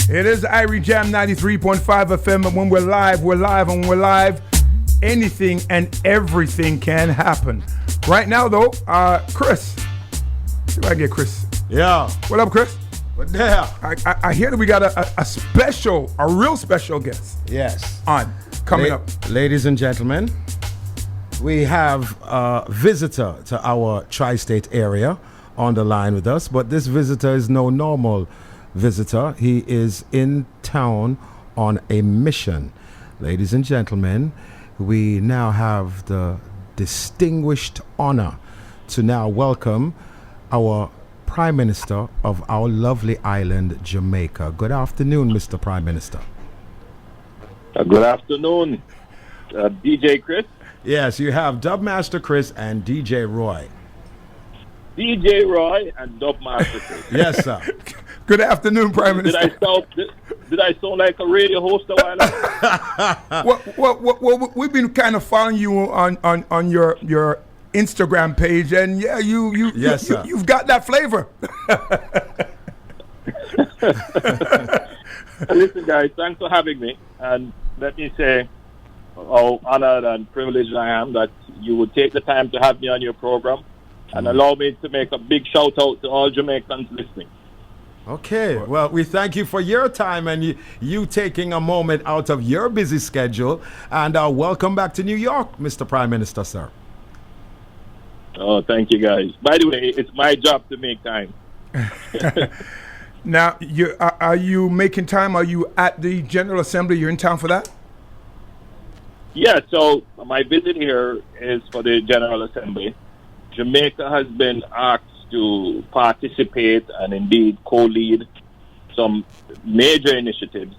It is Irie Jam 93.5 FM, and when we're live, and when we're live, anything and everything can happen. Right now, though, Chris. See if I can get Chris. Yeah. What up, Chris? What there? I hear that we got a real special guest. Yes. Coming up. Ladies and gentlemen, we have a visitor to our tri-state area on the line with us, but this visitor is no normal visitor. He is in town on a mission. Ladies and gentlemen, we now have the distinguished honor to now welcome our Prime Minister of our lovely island, Jamaica. Good afternoon, Mr. Prime Minister. Good afternoon, DJ Chris. Yes, you have Dubmaster Chris and DJ Roy. DJ Roy and Dubmaster Chris. Yes, sir. Good afternoon, Prime Minister. Did I sound like a radio host a while ago? Well, we've been kind of following you on your Instagram page, and yeah, you've got that flavor. Listen, guys, thanks for having me, and let me say how honored and privileged I am that you would take the time to have me on your program, and allow me to make a big shout out to all Jamaicans listening. Okay, well, we thank you for your time and you taking a moment out of your busy schedule, and welcome back to New York, Mr. Prime Minister, sir. Oh, thank you, guys. By the way, it's my job to make time. Now, are you making time? Are you at the General Assembly? You're in town for that? Yeah, so my visit here is for the General Assembly. Jamaica has been asked to participate and indeed co-lead some major initiatives.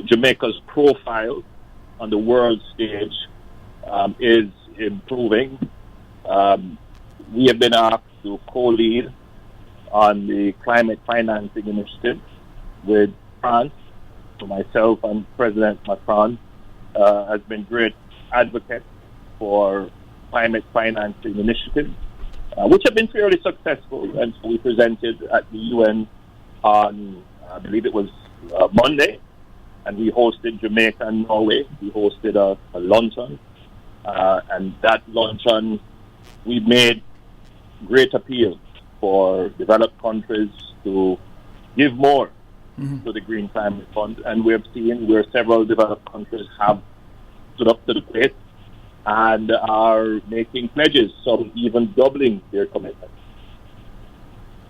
Jamaica's profile on the world stage is improving. We have been asked to co-lead on the climate financing initiative with France. So myself and President Macron has been great advocates for climate financing initiatives, which have been fairly successful. And so we presented at the UN on, I believe it was Monday, and we hosted Jamaica and Norway. We hosted a luncheon, and that luncheon, we made great appeal for developed countries to give more to the Green Climate Fund. And we've seen where several developed countries have stood up to the plate and are making pledges, some even doubling their commitment.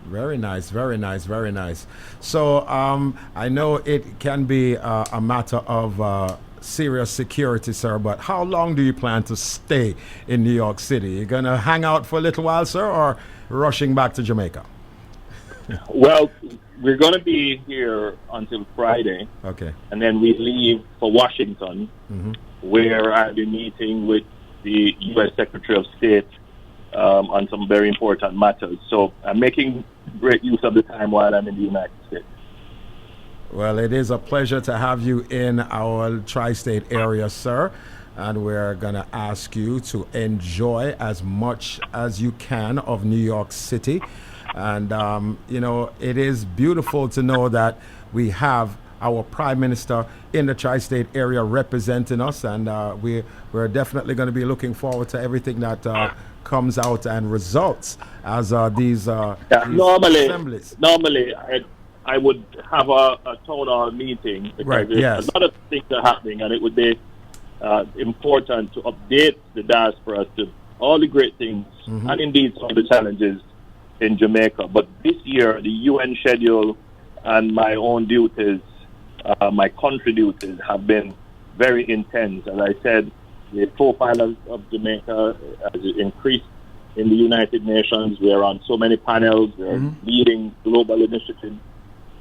Very nice, very nice, very nice. So I know it can be a matter of serious security, sir, but how long do you plan to stay in New York City? You going to hang out for a little while, sir, or rushing back to Jamaica? Well, we're going to be here until Friday. Okay. And then we leave for Washington, where I'll be meeting with the U.S. Secretary of State on some very important matters. So I'm making great use of the time while I'm in the United States. Well, it is a pleasure to have you in our tri-state area, sir. And we're going to ask you to enjoy as much as you can of New York City. And, it is beautiful to know that we have our Prime Minister in the tri-state area representing us. And we're definitely going to be looking forward to everything that comes out and results as these assemblies. Normally, I would have a town hall meeting because a lot of things are happening, and it would be important to update the diaspora to all the great things and indeed some of the challenges in Jamaica. But this year, the UN schedule and my own duties, my country duties, have been very intense. As I said, the profile of Jamaica has increased in the United Nations. We are on so many panels. We are leading global initiatives.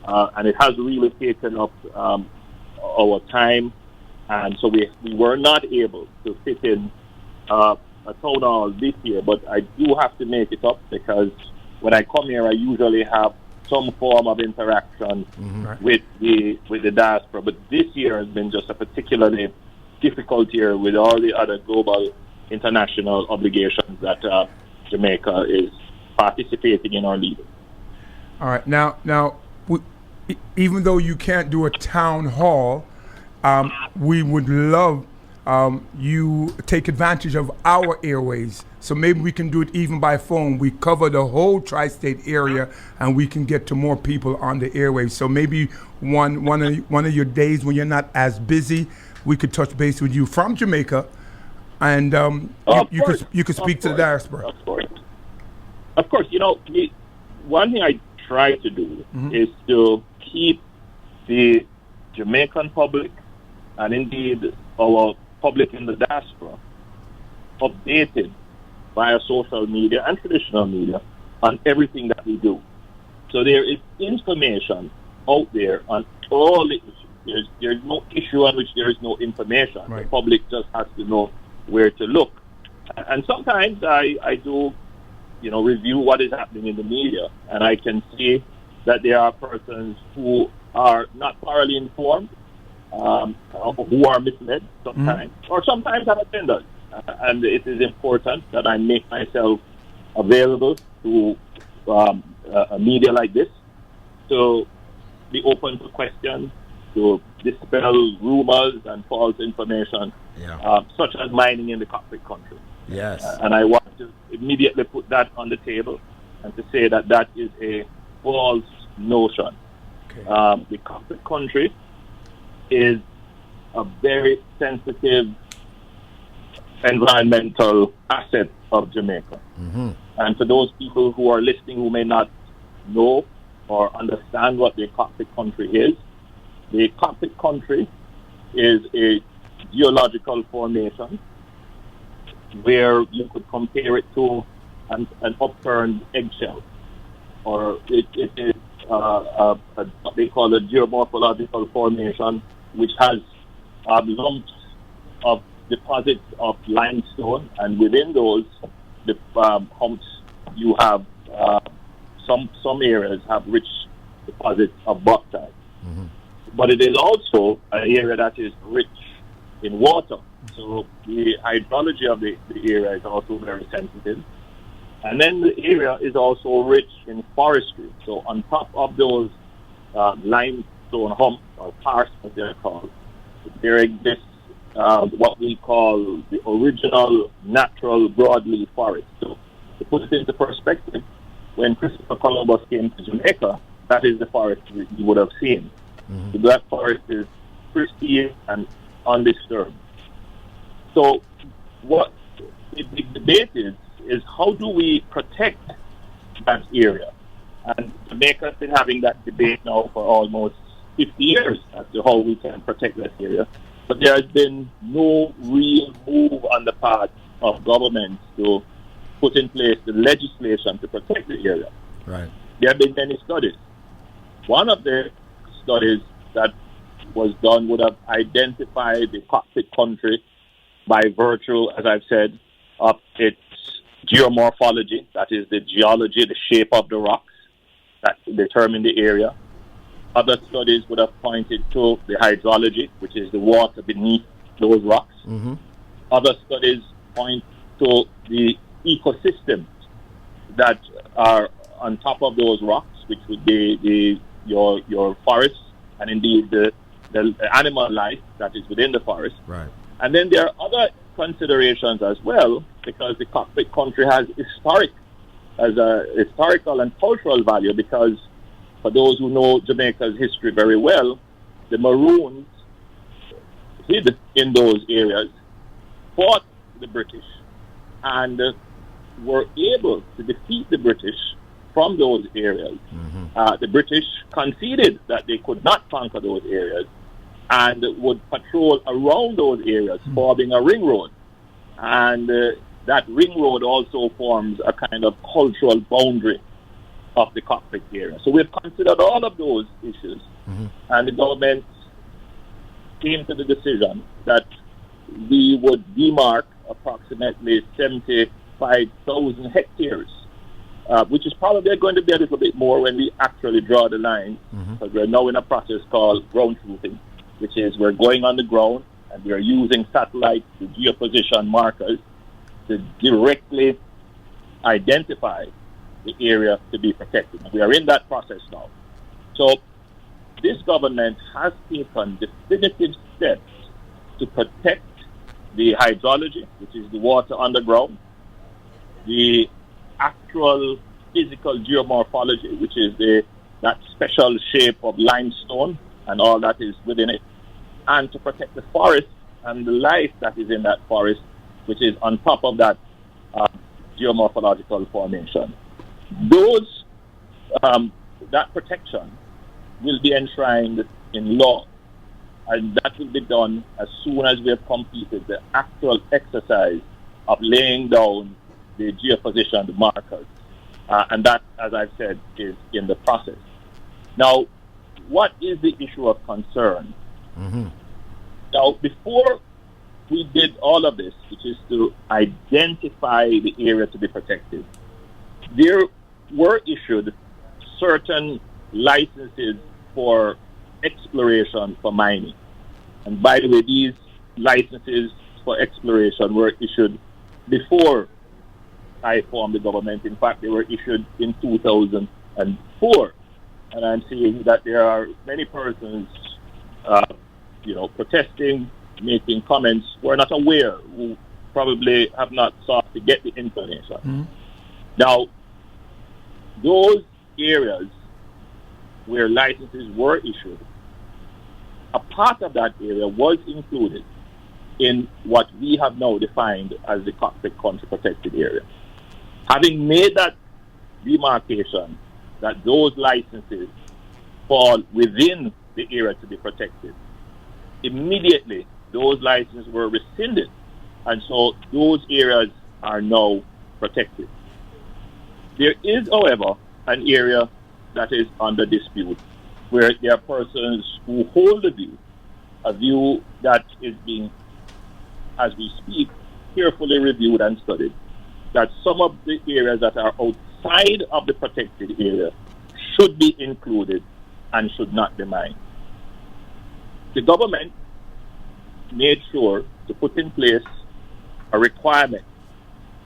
And it has really taken up our time. And so we were not able to fit in a town hall this year. But I do have to make it up because when I come here, I usually have some form of interaction with the diaspora. But this year has been just a particularly difficult year with all the other global international obligations that Jamaica is participating in or leading. All right. Now even though you can't do a town hall, we would love you take advantage of our airways. So maybe we can do it even by phone. We cover the whole tri-state area, and we can get to more people on the airwaves. So maybe one of your days when you're not as busy, we could touch base with you from Jamaica, and you could speak to the diaspora. Of course. One thing I try to do is to keep the Jamaican public and indeed our public in the diaspora updated via social media and traditional media on everything that we do. So there is information out there on all the issues. There's no issue on which there is no information. Right. The public just has to know where to look. And sometimes I do, review what is happening in the media, and I can see that there are persons who are not thoroughly informed, who are misled sometimes, or sometimes have offended. And it is important that I make myself available to a media like this to be open to questions, to dispel rumors and false information, such as mining in the cockpit country. Yes. And I want to immediately put that on the table and to say that that is a false notion. Okay. The cockpit country is a very sensitive environmental asset of Jamaica. And for those people who are listening who may not know or understand what the cockpit country is, the cockpit country is a geological formation where you could compare it to an upturned eggshell, or it is what they call a geomorphological formation, which has lumps of deposits of limestone, and within those humps you have some areas have rich deposits of bauxite. But it is also an area that is rich in water. So the hydrology of the area is also very sensitive. And then the area is also rich in forestry. So on top of those limestone humps, or karst as they're called, there exists what we call the original natural broadleaf forest. So to put it into perspective, when Christopher Columbus came to Jamaica, that is the forest you would have seen. So that forest is pristine and undisturbed. So what the big debate is how do we protect that area? And Jamaica has been having that debate now for almost 50 years as to how we can protect that area. But there has been no real move on the part of governments to put in place the legislation to protect the area. Right. There have been many studies. One of the studies that was done would have identified the cockpit country by virtue, as I've said, of its geomorphology, that is the geology, the shape of the rocks that determine the area. Other studies would have pointed to the hydrology, which is the water beneath those rocks. Other studies point to the ecosystems that are on top of those rocks, which would be your forests and indeed the animal life that is within the forest. Right. And then there are other considerations as well, because the cockpit country has historical and cultural value, because for those who know Jamaica's history very well, the Maroons hid in those areas, fought the British, and were able to defeat the British from those areas. The British conceded that they could not conquer those areas and would patrol around those areas, forming a ring road. And that ring road also forms a kind of cultural boundary of the cockpit area. So we've considered all of those issues, and the government came to the decision that we would demark approximately 75,000 hectares, which is probably going to be a little bit more when we actually draw the line, because we're now in a process called ground truthing, which is we're going on the ground and we're using satellites to geoposition markers to directly identify the area to be protected. We are in that process now. So this government has taken definitive steps to protect the hydrology, which is the water underground, the actual physical geomorphology, which is that special shape of limestone and all that is within it, and to protect the forest and the life that is in that forest, which is on top of that geomorphological formation. That protection will be enshrined in law, and that will be done as soon as we have completed the actual exercise of laying down the geopositioned markers. And that, as I've said, is in the process. Now, what is the issue of concern? Mm-hmm. Now, before we did all of this, which is to identify the area to be protected, there were issued certain licenses for exploration for mining. And by the way, these licenses for exploration were issued before I formed the government. In fact, they were issued in 2004. And I'm seeing that there are many persons, protesting, making comments who are not aware, who probably have not sought to get the information. Mm-hmm. Now, those areas where licenses were issued, a part of that area was included in what we have now defined as the cockpit country protected area. Having made that demarcation that those licenses fall within the area to be protected, immediately those licenses were rescinded, and so those areas are now protected. There is, however, an area that is under dispute, where there are persons who hold a view that is being, as we speak, carefully reviewed and studied, that some of the areas that are outside of the protected area should be included and should not be mined. The government made sure to put in place a requirement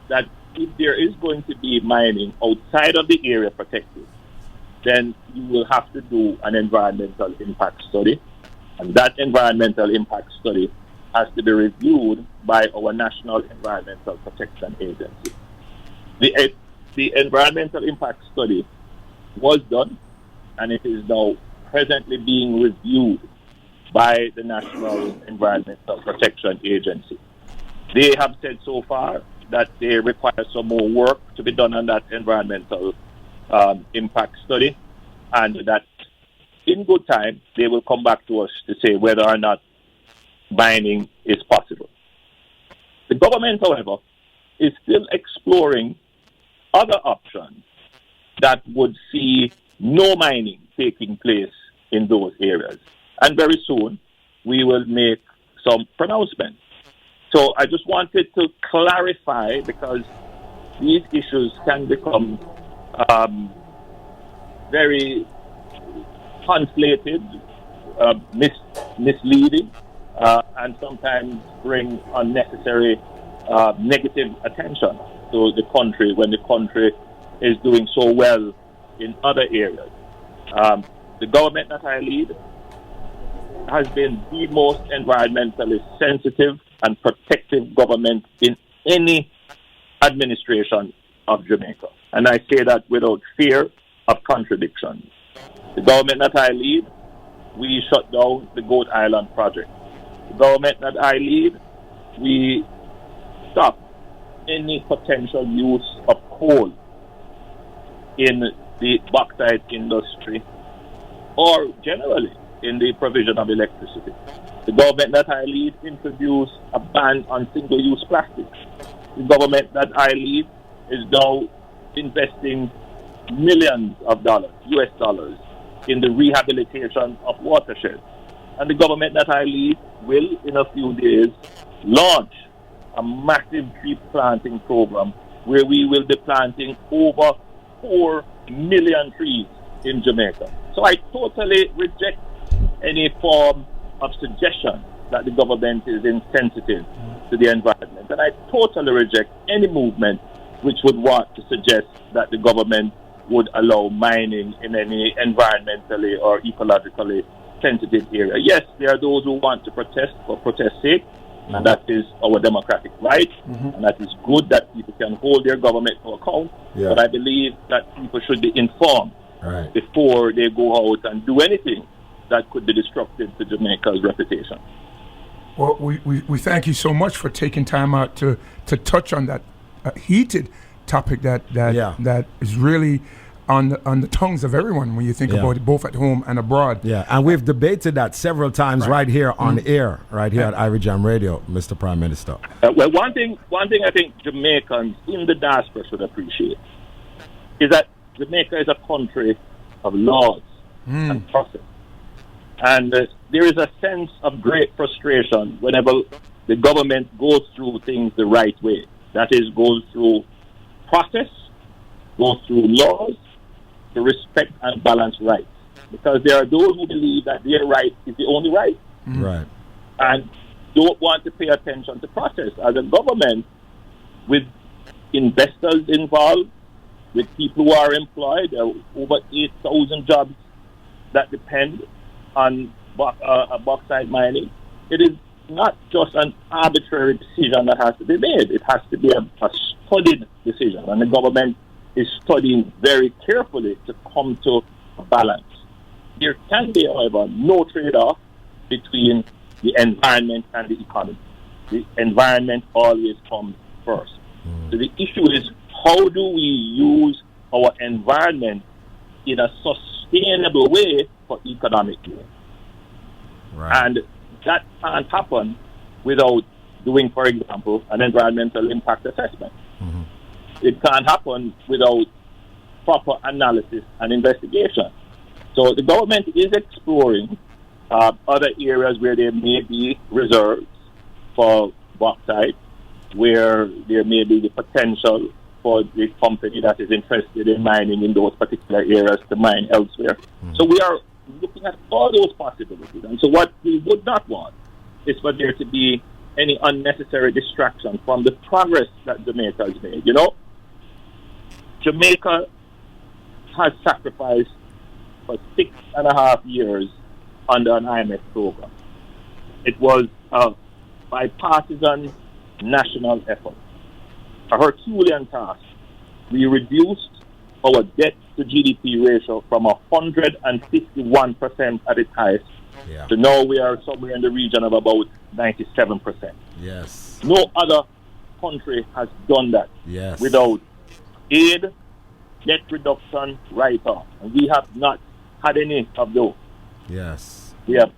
that if there is going to be mining outside of the area protected, then you will have to do an environmental impact study, and that environmental impact study has to be reviewed by our National Environmental Protection Agency. The environmental impact study was done, and it is now presently being reviewed by the National Environmental Protection Agency. They have said so far that they require some more work to be done on that environmental impact study, and that in good time they will come back to us to say whether or not mining is possible. The government, however, is still exploring other options that would see no mining taking place in those areas. And very soon we will make some pronouncements. So I just wanted to clarify, because these issues can become very conflated, misleading, and sometimes bring unnecessary negative attention to the country when the country is doing so well in other areas. The government that I lead has been the most environmentally sensitive and protective government in any administration of Jamaica. And I say that without fear of contradiction. The government that I lead, we shut down the Goat Island project. The government that I lead, we stop any potential use of coal in the bauxite industry or generally in the provision of electricity. The government that I lead introduced a ban on single-use plastics. The government that I lead is now investing millions of dollars, US dollars, in the rehabilitation of watersheds. And the government that I lead will, in a few days, launch a massive tree planting program where we will be planting over 4 million trees in Jamaica. So I totally reject any form of suggestion that the government is insensitive to the environment. And I totally reject any movement which would want to suggest that the government would allow mining in any environmentally or ecologically sensitive area. Yes, there are those who want to protest for protest's sake, and that is our democratic right, and that is good that people can hold their government to account. Yeah. But I believe that people should be informed before they go out and do anything that could be destructive to Jamaica's reputation. Well, we thank you so much for taking time out to touch on that heated topic that is really on the tongues of everyone when you think about it, both at home and abroad. Yeah, and we've debated that several times right here on air, right here at Ivy Jam Radio, Mr. Prime Minister. Well, one thing I think Jamaicans in the diaspora should appreciate is that Jamaica is a country of laws and process. And there is a sense of great frustration whenever the government goes through things the right way. That is, goes through process, goes through laws, to respect and balance rights. Because there are those who believe that their right is the only right. Right. And don't want to pay attention to process. As a government, with investors involved, with people who are employed, there are over 8,000 jobs that depend on bauxite mining. It is not just an arbitrary decision that has to be made. It has to be a studied decision, and the government is studying very carefully to come to a balance. There can be, however, no trade-off between the environment and the economy. The environment always comes first. So the issue is, how do we use our environment in a sustainable way for economic gain? Right. And that can't happen without doing, for example, an environmental impact assessment. It can't happen without proper analysis and investigation. So the government is exploring other areas where there may be reserves for bauxite, where there may be the potential for the company that is interested in mining in those particular areas to mine elsewhere. So we are looking at all those possibilities. And so what we would not want is for there to be any unnecessary distraction from the progress that Jamaica has made. You know, Jamaica has sacrificed for 6.5 years under an IMF program. It was a bipartisan national effort, a Herculean task. We reduced our debt to GDP ratio from 151% at its highest to now we are somewhere in the region of about 97%. Yes. No other country has done that without aid, debt reduction, write-off. And we have not had any of those. Yes. We have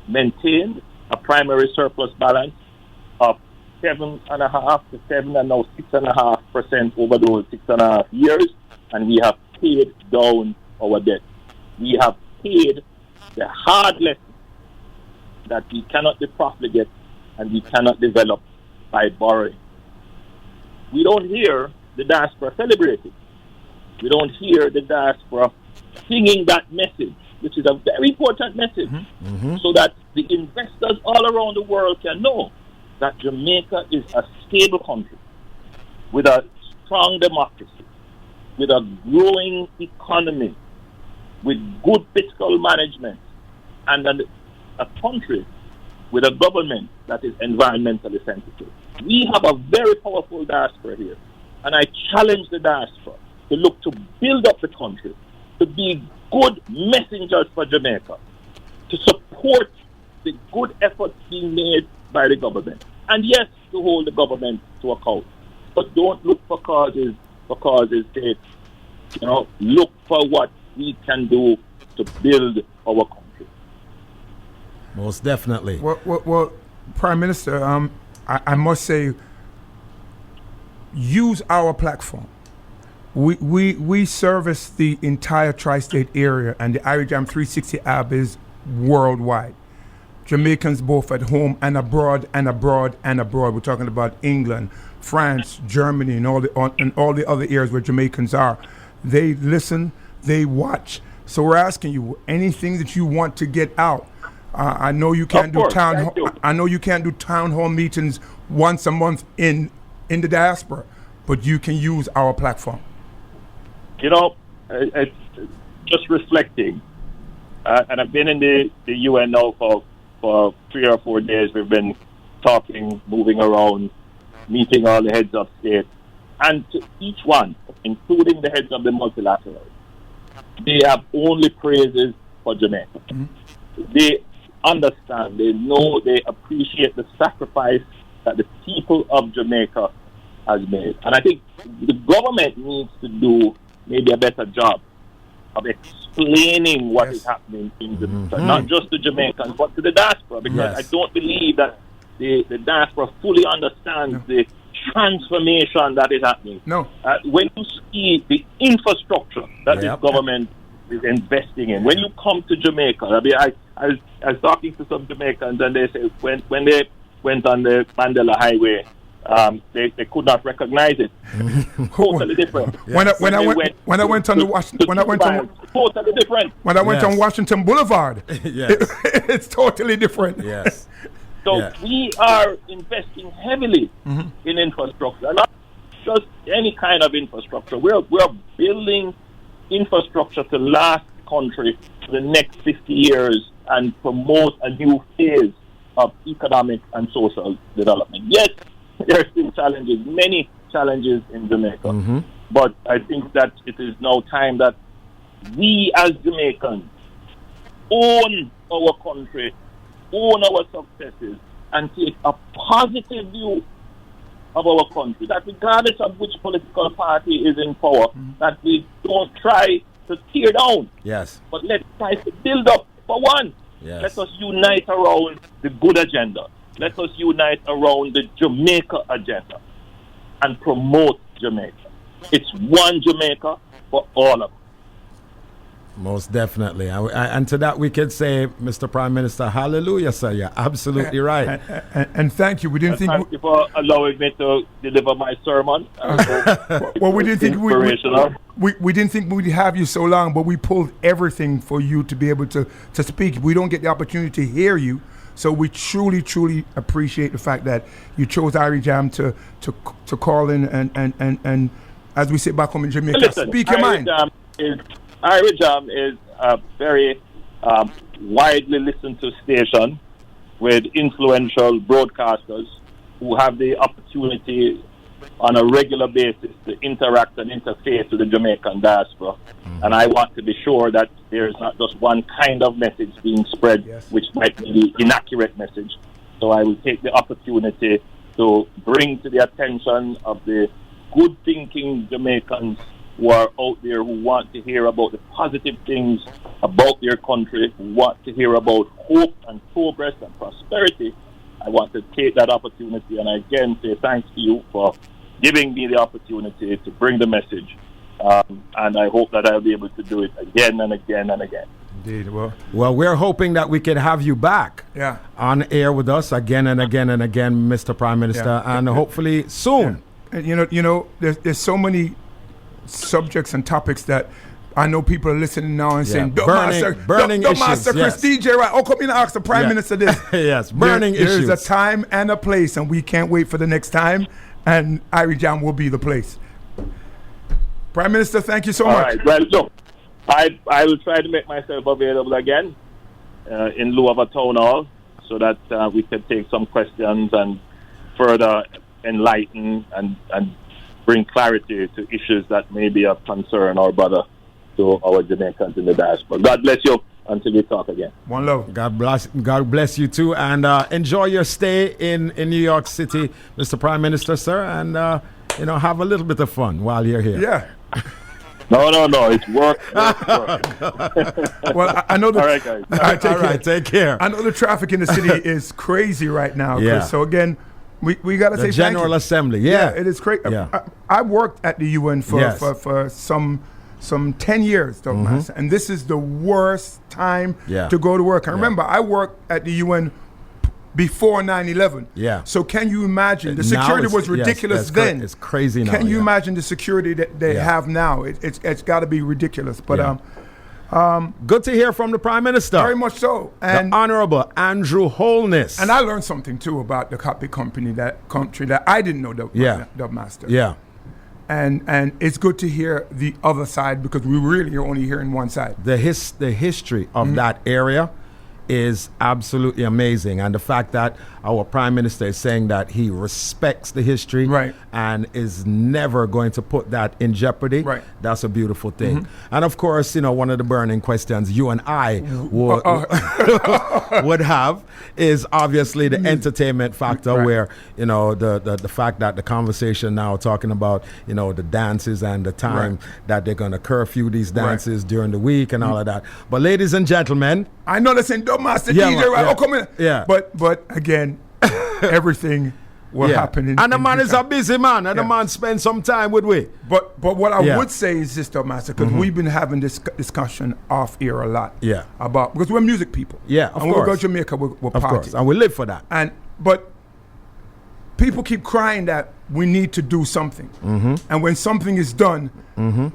maintained a primary surplus balance of 7.5 to 7 and now 6.5% over those 6.5 years, and we have paid down our debt. We have paid the hard lesson that we cannot be profligate and we cannot develop by borrowing. We don't hear the diaspora celebrating. We don't hear the diaspora singing that message, which is a very important message, so that the investors all around the world can know that Jamaica is a stable country with a strong democracy, with a growing economy, with good fiscal management, and a country with a government that is environmentally sensitive. We have a very powerful diaspora here, and I challenge the diaspora to look to build up the country, to be good messengers for Jamaica, to support the good efforts being made by the government. And yes, to hold the government to account. But don't look for causes sake. You know, look for what we can do to build our country. Most definitely. Well, Prime Minister, I must say, use our platform. We service the entire tri-state area, and the IRIJAM 360 app is worldwide. Jamaicans both at home and abroad and abroad and abroad. We're talking about England, France, Germany, and all the other areas where Jamaicans are. They listen, they watch. So we're asking you, anything that you want to get out. I know you can't do I know you can't do town hall meetings once a month in the diaspora, but you can use our platform. You know, it's just reflecting. And I've been in the UN now for 3 or 4 days. We've been talking, moving around, meeting all the heads of state. And to each one, including the heads of the multilaterals, they have only praises for Jamaica. Mm-hmm. They understand, they know, they appreciate the sacrifice that the people of Jamaica has made. And I think the government needs to do maybe a better job of explaining what is happening in Jamaica, not just to Jamaicans, but to the diaspora, because I don't believe that the diaspora fully understands the transformation that is happening. No. When you see the infrastructure that this government is investing in, when you come to Jamaica, I was talking to some Jamaicans, and they say when they went on the Mandela Highway, they could not recognize it. Totally different. When I went on totally different. When I went on Washington Boulevard, it's totally different. Yes. So we are investing heavily in infrastructure, and not just any kind of infrastructure. We're building infrastructure to last the country for the next 50 years and promote a new phase of economic and social development. Yes, there are still challenges, many challenges in Jamaica, but I think that it is now time that we as Jamaicans own our country, own our successes, and take a positive view of our country, that regardless of which political party is in power, that we don't try to tear down, but let's try to build up for one. Let us unite around the good agenda. Let us unite around the Jamaica agenda and promote Jamaica. It's one Jamaica for all of us. Most definitely. And to that we could say, Mr. Prime Minister, hallelujah, sir. You're absolutely right. And thank you. We didn't think... Thank you for allowing me to deliver my sermon. Well, we didn't think we didn't think we'd have you so long, but we pulled everything for you to be able to speak. We don't get the opportunity to hear you. So we truly, truly appreciate the fact that you chose Irie Jam to call in and as we sit back home in Jamaica, speak your mind. Irie Jam is a very widely listened to station with influential broadcasters who have the opportunity on a regular basis to interact and interface with the Jamaican diaspora. And I want to be sure that there is not just one kind of message being spread, which might be the inaccurate message. So I will take the opportunity to bring to the attention of the good-thinking Jamaicans who are out there who want to hear about the positive things about their country, who want to hear about hope and progress and prosperity. I want to take that opportunity and again say thanks to you for giving me the opportunity to bring the message. And I hope that I'll be able to do it again and again and again. Indeed. Well, we're hoping that we can have you back on air with us again and again and again, Mr. Prime Minister, and hopefully soon. And you know, there's so many subjects and topics that I know people are listening now and saying, burning issues. Master Chris DJ, right? Oh, come in and ask the Prime Minister this. Yes, burning issues. There's a time and a place, and we can't wait for the next time, and Irie Jam will be the place. Prime Minister, thank you so much. All right. Well, look, I will try to make myself available again in lieu of a town hall so that we can take some questions and further enlighten and bring clarity to issues that may be of concern or bother to our Jamaicans in the diaspora. God bless you until we talk again. One love. God bless you too, and enjoy your stay in New York City, Mr. Prime Minister, sir, and have a little bit of fun while you're here. Yeah. No, it's work. Well, I know all right, guys. All right, take care. I know the traffic in the city is crazy right now, Chris. So again, we got to say General Assembly. Yeah, it is crazy. Yeah. I worked at the UN for some 10 years, Master, and this is the worst time to go to work. I remember I worked at the UN before 9/11. Yeah. So can you imagine the security was ridiculous then? It's crazy now. Can you imagine the security that they have now? It's got to be ridiculous. But good to hear from the Prime Minister. Very much so. And the Honorable Andrew Holness. And I learned something too about the copy country that I didn't know, Master. Yeah. And it's good to hear the other side because we really are only hearing one side. The history of that area is absolutely amazing, and the fact that our Prime Minister is saying that he respects the history and is never going to put that in jeopardy, that's a beautiful thing. And of course, one of the burning questions you and I would have is obviously the entertainment factor, where the fact that the conversation now talking about the dances and the time that they're going to curfew these dances during the week and all of that. But ladies and gentlemen, I know they're saying don't master DJ, right? Oh, come in. Yeah. But again, everything will happen. And the man is a busy man, and the man spends some time with we. But what I would say is this, though, Master, because we've been having this discussion off air a lot. Yeah. Because we're music people. Yeah, of course. And we go to Jamaica, we're of course, and we live for that. But people keep crying that we need to do something. And when something is done,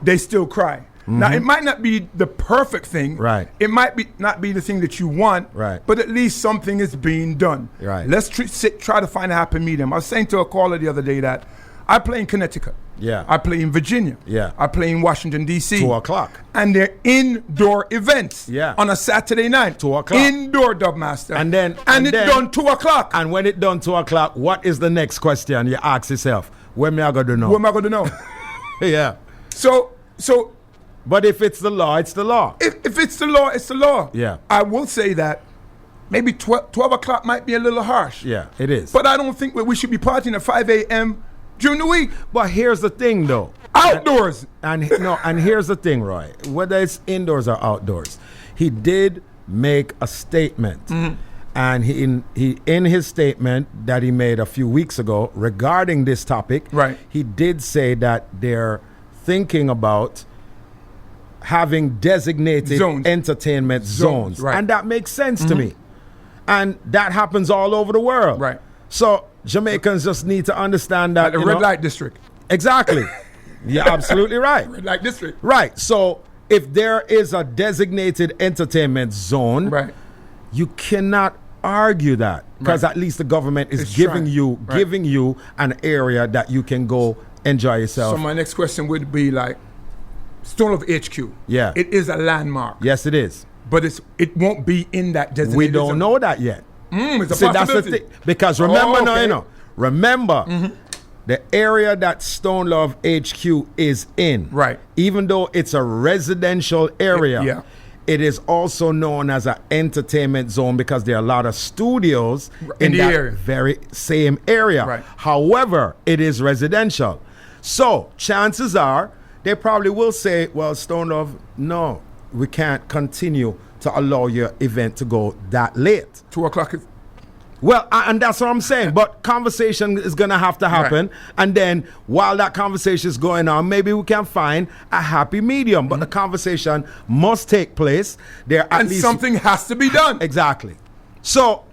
they still cry. Now, it might not be the perfect thing. Right. It might not be the thing that you want. Right. But at least something is being done. Right. Let's try to find a happy medium. I was saying to a caller the other day that I play in Connecticut. Yeah. I play in Virginia. Yeah. I play in Washington, D.C. 2 o'clock. And they're indoor events. Yeah. On a Saturday night. 2 o'clock. Indoor, Dubmaster. And then it's done 2 o'clock. And when it's done 2 o'clock, what is the next question you ask yourself? When am I going to know? When am I going to know? Yeah. So. But if it's the law, it's the law. If it's the law, it's the law. Yeah. I will say that maybe 12 o'clock might be a little harsh. Yeah, it is. But I don't think we should be partying at 5 a.m. during the week. But here's the thing, though. Outdoors. And here's the thing, Roy. Whether it's indoors or outdoors, he did make a statement. And he in his statement that he made a few weeks ago regarding this topic, he did say that they're thinking about having designated entertainment zones. And that makes sense to me. And that happens all over the world. Right. So Jamaicans just need to understand that. Like the red light district. Exactly. You're absolutely right. Red light district. Right. So if there is a designated entertainment zone, you cannot argue that, because at least the government is giving you an area that you can go enjoy yourself. So my next question would be like, Stone of HQ. Yeah. It is a landmark. Yes, it is. But it won't be in that designated We don't know that yet. It's a See, possibility. that's the thing. Because remember, remember, the area that Stone Love HQ is in, even though it's a residential area, it is also known as an entertainment zone because there are a lot of studios in that area. very same area. However, it is residential. So chances are they probably will say, well, Stone Love, no, we can't continue to allow your event to go that late. 2 o'clock is... Well, and that's what I'm saying. But conversation is going to have to happen. And then while that conversation is going on, maybe we can find a happy medium. But the conversation must take place. And something has to be done. Exactly. So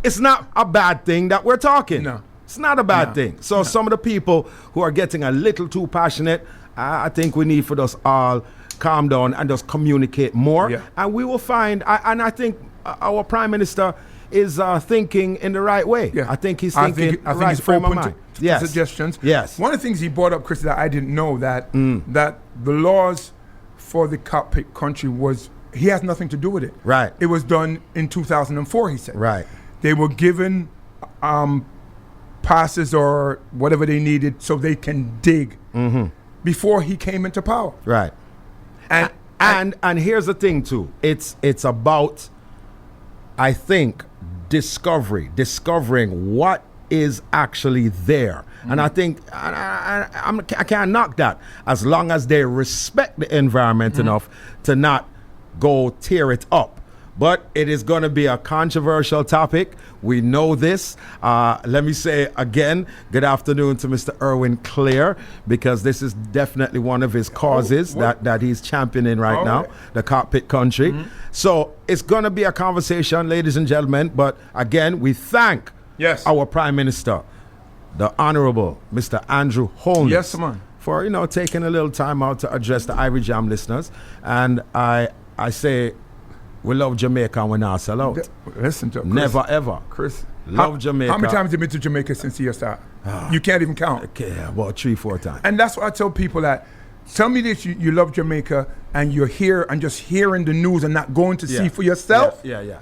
it's not a bad thing that we're talking. No. It's not a bad thing. So some of the people who are getting a little too passionate, I think we need for us all calm down and just communicate more. And we will find, and I think our Prime Minister is thinking in the right way. I think he's thinking right frame of mind. To suggestions. Yes. One of the things he brought up, Chris, that I didn't know, that the laws for the cockpit country he has nothing to do with it. Right. It was done in 2004, he said. Right. They were given passes or whatever they needed so they can dig before he came into power. Right. And here's the thing too. It's about, I think, discovering what is actually there. And I think I can't knock that as long as they respect the environment enough to not go tear it up. But it is going to be a controversial topic. We know this. Let me say again, good afternoon to Mr. Erwin Clare, because this is definitely one of his causes that he's championing right now, the cockpit country. So it's going to be a conversation, ladies and gentlemen. But again, we thank our Prime Minister, the Honorable Mr. Andrew Holness. Yes, man. For, taking a little time out to address the Ivory Jam listeners. And I say, we love Jamaica and we're not sell out. Listen to Chris. Never ever. Chris, love Jamaica. How many times have you been to Jamaica since you started? You can't even count. Okay, about 3-4 times. And that's why I tell people that, tell me that you love Jamaica and you're here and just hearing the news and not going to see for yourself. Yeah.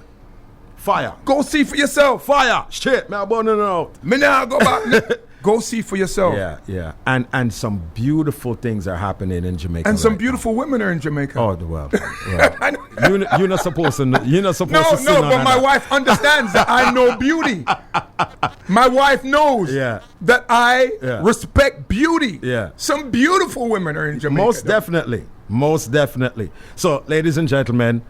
Fire. Go see for yourself. Fire. Shit, man, I'm burning out. Me now go back. Go see for yourself. Yeah. And some beautiful things are happening in Jamaica. And some beautiful women are in Jamaica. Oh, well. You're not supposed to know. You're not supposed to see No, but my wife understands that I know beauty. My wife knows that I respect beauty. Yeah. Some beautiful women are in Jamaica. Most definitely. So, ladies and gentlemen,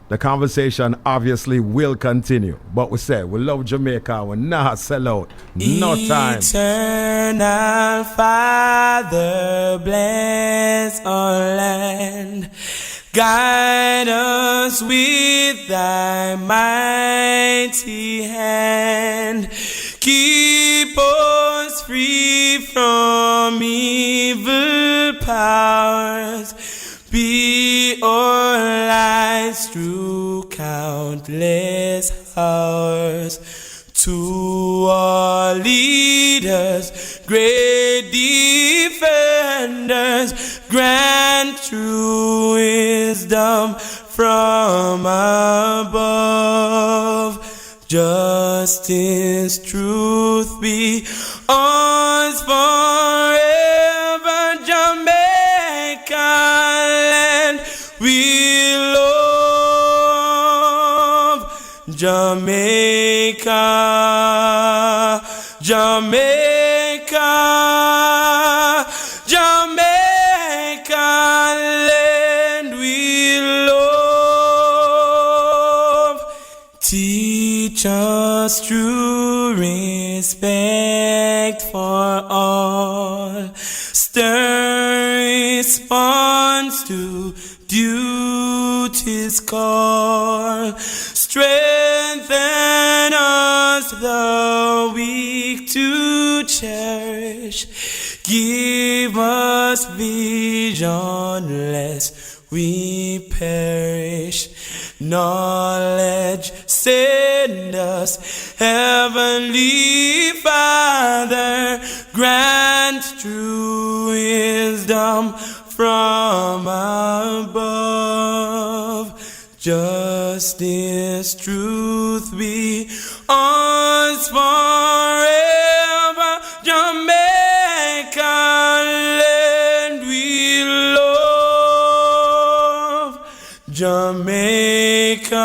the conversation obviously will continue. But we say we love Jamaica. We're not sell out. No time. Eternal Father, bless our land. Guide us with thy mighty hand. Keep us free from evil powers. Be our lights through countless hours. To our leaders, great defenders, grant true wisdom from above. Justice, truth be ours forever. Jamaica land we love. Jamaica, Jamaica, Jamaica land we love. Teach us true respect for all. Stern response to duty's call. Strengthen us, the weak to cherish. Give us vision lest we perish. Knowledge send us, Heavenly Father. Grant true wisdom from above. Justice, truth be ours forever. Jamaica land we love. Jamaica.